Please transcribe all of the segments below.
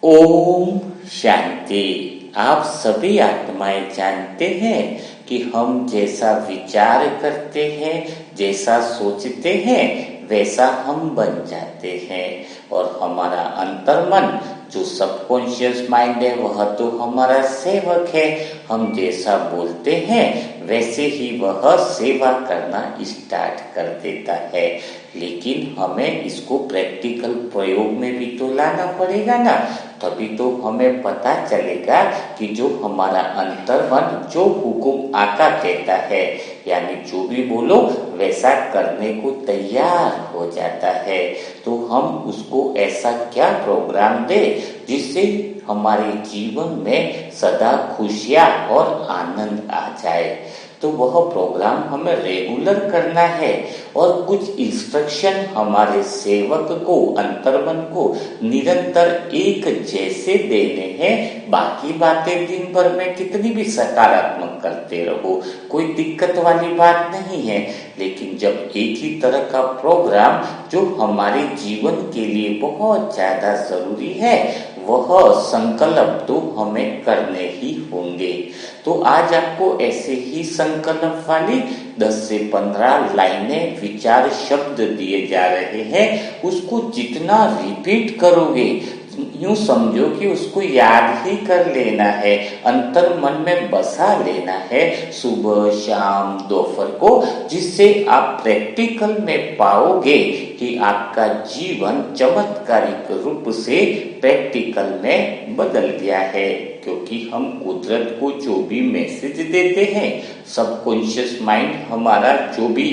ओम शांति। आप सभी आत्माएं जानते हैं कि हम जैसा विचार करते हैं, जैसा सोचते हैं, वैसा हम बन जाते हैं। और हमारा अंतर्मन जो सबकॉन्शियस माइंड है वह तो हमारा सेवक है। हम जैसा बोलते हैं वैसे ही वह सेवा करना स्टार्ट कर देता है। लेकिन हमें इसको प्रैक्टिकल प्रयोग में भी तो लाना पड़ेगा ना, तभी तो हमें पता चलेगा कि जो हमारा अंतर्मन जो हुक्म आका कहता है, यानी जो भी बोलो वैसा करने को तैयार हो जाता है। तो हम उसको ऐसा क्या प्रोग्राम दे जिससे हमारे जीवन में सदा खुशियाँ और आनंद आ जाए। तो वह प्रोग्राम हमें रेगुलर करना है और कुछ इंस्ट्रक्शन हमारे सेवक को, अंतर्मन को निरंतर एक जैसे देने हैं। बाकी बातें दिन भर में कितनी भी सकारात्मक करते रहो, कोई दिक्कत वाली बात नहीं है। लेकिन जब एक ही तरह का प्रोग्राम जो हमारे जीवन के लिए बहुत ज्यादा जरूरी है, वह संकल्प तो हमें करने ही होंगे। तो आज आपको ऐसे ही संकल्प वाली 10 से 15 लाइनें, विचार, शब्द दिए जा रहे हैं। उसको जितना रिपीट करोगे, यूं समझो कि उसको याद ही कर लेना है, अंतर मन में बसा लेना है सुबह शाम दोपहर को, जिससे आप प्रैक्टिकल में पाओगे कि आपका जीवन चमत्कारिक रूप से प्रैक्टिकल में बदल गया है। क्योंकि हम कुदरत को जो भी मैसेज देते हैं, सबकॉन्शियस माइंड हमारा जो भी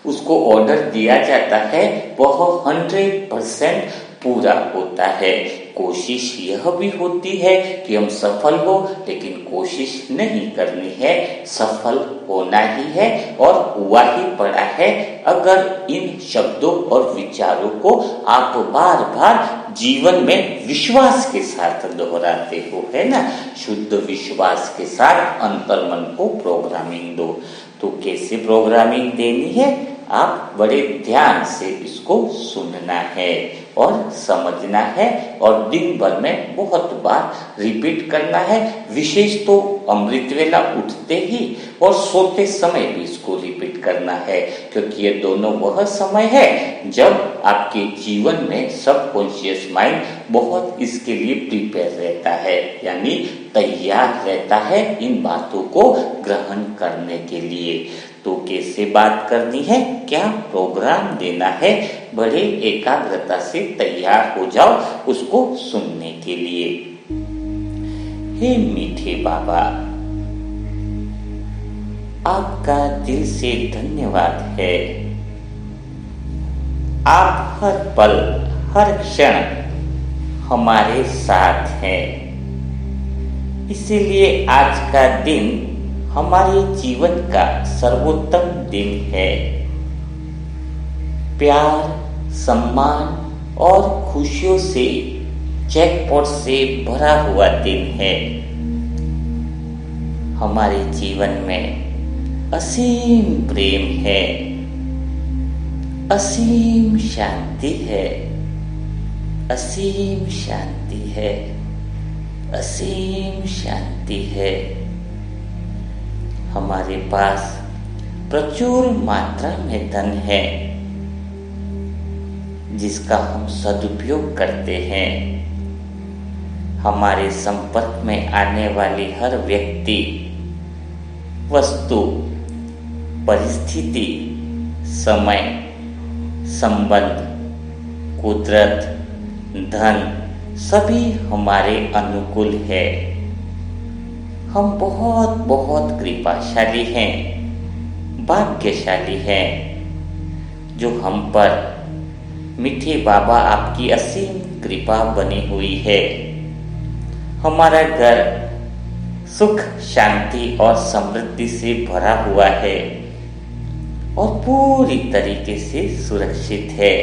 उसको ऑर्डर दिया जाता है, वह 100% पूरा होता है। कोशिश यह भी होती है कि हम सफल हो, लेकिन कोशिश नहीं करनी है, सफल होना ही है और हुआ ही पड़ा है। अगर इन शब्दों और विचारों को आप बार बार जीवन में विश्वास के साथ दोहराते हो, है ना, शुद्ध विश्वास के साथ अंतर्मन को प्रोग्रामिंग दो। तो कैसे प्रोग्रामिंग देनी है, आप बड़े ध्यान से इसको सुनना है और समझना है और दिन भर में बहुत बार रिपीट करना है। विशेष तो अमृत वेला उठते ही और सोते समय भी इसको रिपीट करना है, क्योंकि ये दोनों वह समय है जब आपके जीवन में सबकॉन्शियस माइंड बहुत इसके लिए प्रिपेयर रहता है, यानी तैयार रहता है इन बातों को ग्रहण करने के लिए। तो कैसे बात करनी है, क्या प्रोग्राम देना है, बड़े एकाग्रता से तैयार हो जाओ उसको सुनने के लिए। हे मीठे बाबा, आपका दिल से धन्यवाद है। आप हर पल हर क्षण हमारे साथ हैं। इसीलिए आज का दिन हमारे जीवन का सर्वोत्तम दिन है। प्यार, सम्मान और खुशियों से जैकपॉट से भरा हुआ दिन है। हमारे जीवन में असीम प्रेम है, असीम शांति है, असीम शांति है, असीम शांति है। हमारे पास प्रचुर मात्रा में धन है, जिसका हम सदुपयोग करते हैं। हमारे संपर्क में आने वाली हर व्यक्ति, वस्तु, परिस्थिति, समय, संबंध, कुदरत, धन सभी हमारे अनुकूल है। हम बहुत बहुत कृपाशाली हैं, भाग्यशाली हैं, जो हम पर मीठे बाबा आपकी असीम कृपा बनी हुई है। हमारा घर सुख, शांति और समृद्धि से भरा हुआ है और पूरी तरीके से सुरक्षित है।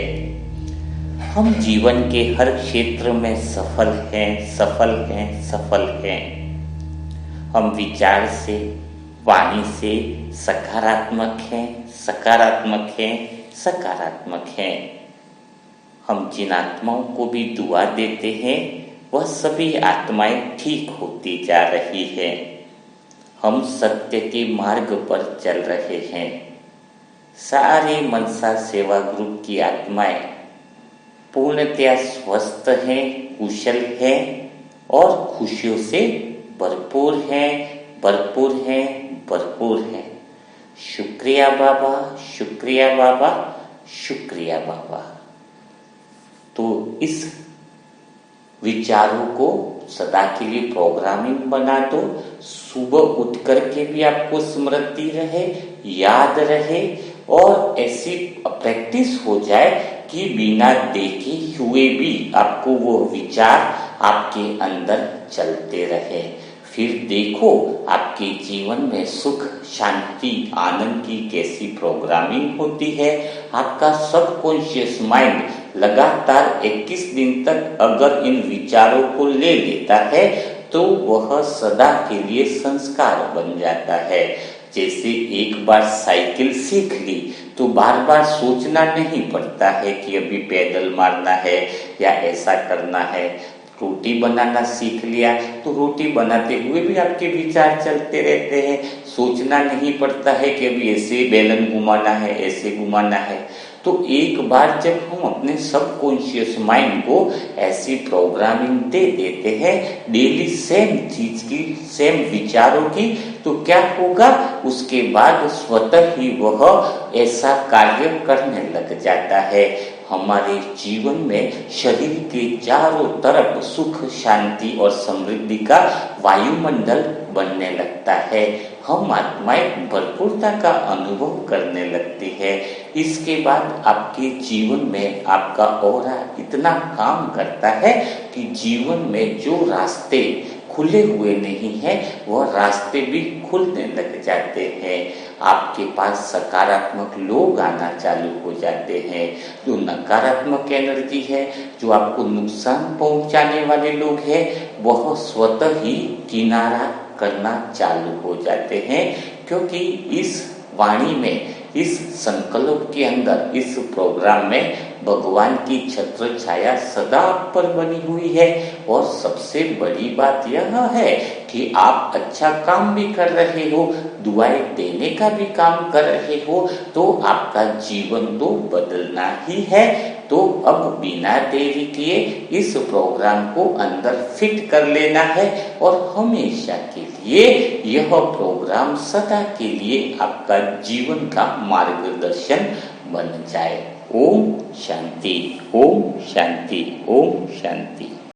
हम जीवन के हर क्षेत्र में सफल हैं, सफल हैं, सफल हैं। हम विचार से, वाणी से सकारात्मक हैं, सकारात्मक हैं, सकारात्मक हैं। हम जिन आत्माओं को भी दुआ देते हैं वह सभी आत्माएं ठीक होती जा रही हैं। हम सत्य के मार्ग पर चल रहे हैं। सारे मनसा सेवा ग्रुप की आत्माएं पूर्णतया स्वस्थ हैं, कुशल हैं और खुशियों से भरपूर हैं, भरपूर हैं, भरपूर हैं। शुक्रिया बाबा, शुक्रिया बाबा, शुक्रिया बाबा। तो इस विचारों को सदा के लिए प्रोग्रामिंग बना दो। सुबह उठ करके भी आपको स्मृति रहे, याद रहे और ऐसी प्रैक्टिस हो जाए कि बिना देखे हुए भी आपको वो विचार आपके अंदर चलते रहे। फिर देखो आपके जीवन में सुख, शांति, आनंद की कैसी प्रोग्रामिंग होती है। आपका सबकॉन्शियस माइंड लगातार 21 दिन तक अगर इन विचारों को ले लेता है तो वह सदा के लिए संस्कार बन जाता है। जैसे एक बार साइकिल सीख ली तो बार बार सोचना नहीं पड़ता है कि अभी पैडल मारना है या ऐसा करना है। रोटी बनाना सीख लिया तो रोटी बनाते हुए भी आपके विचार चलते रहते हैं। सोचना नहीं पड़ता है कि अभी ऐसे बेलन घुमाना है, ऐसे घुमाना है। तो एक बार जब हम अपने सबकॉन्शियस माइंड को ऐसी प्रोग्रामिंग दे देते हैं डेली सेम चीज की, सेम विचारों की, तो क्या होगा, उसके बाद स्वतः ही वह ऐसा कार्य करने लग जाता है। हमारे जीवन में शरीर के चारों तरफ सुख, शांति और समृद्धि का वायुमंडल बनने लगता है। हम आत्माएं भरपूरता का अनुभव करने लगती है। इसके बाद आपके जीवन में आपका ऑरा इतना काम करता है कि जीवन में जो रास्ते खुले हुए नहीं हैं वह रास्ते भी खुलने लग जाते हैं। आपके पास सकारात्मक लोग आना चालू हो जाते हैं। जो नकारात्मक एनर्जी है, जो आपको नुकसान पहुंचाने वाले लोग हैं, वह स्वतः ही किनारा करना चालू हो जाते हैं। क्योंकि इस वाणी में, इस संकल्प के अंदर, इस प्रोग्राम में भगवान की छत्र छाया सदा पर बनी हुई है। और सबसे बड़ी बात यह है कि आप अच्छा काम भी कर रहे हो, दुआएं देने का भी काम कर रहे हो, तो आपका जीवन तो बदलना ही है। तो अब बिना देरी किए इस प्रोग्राम को अंदर फिट कर लेना है और हमेशा के लिए यह प्रोग्राम सदा के लिए आपका जीवन का मार्गदर्शन बन जाए। ओम शांति, ओम शांति, ओम शांति।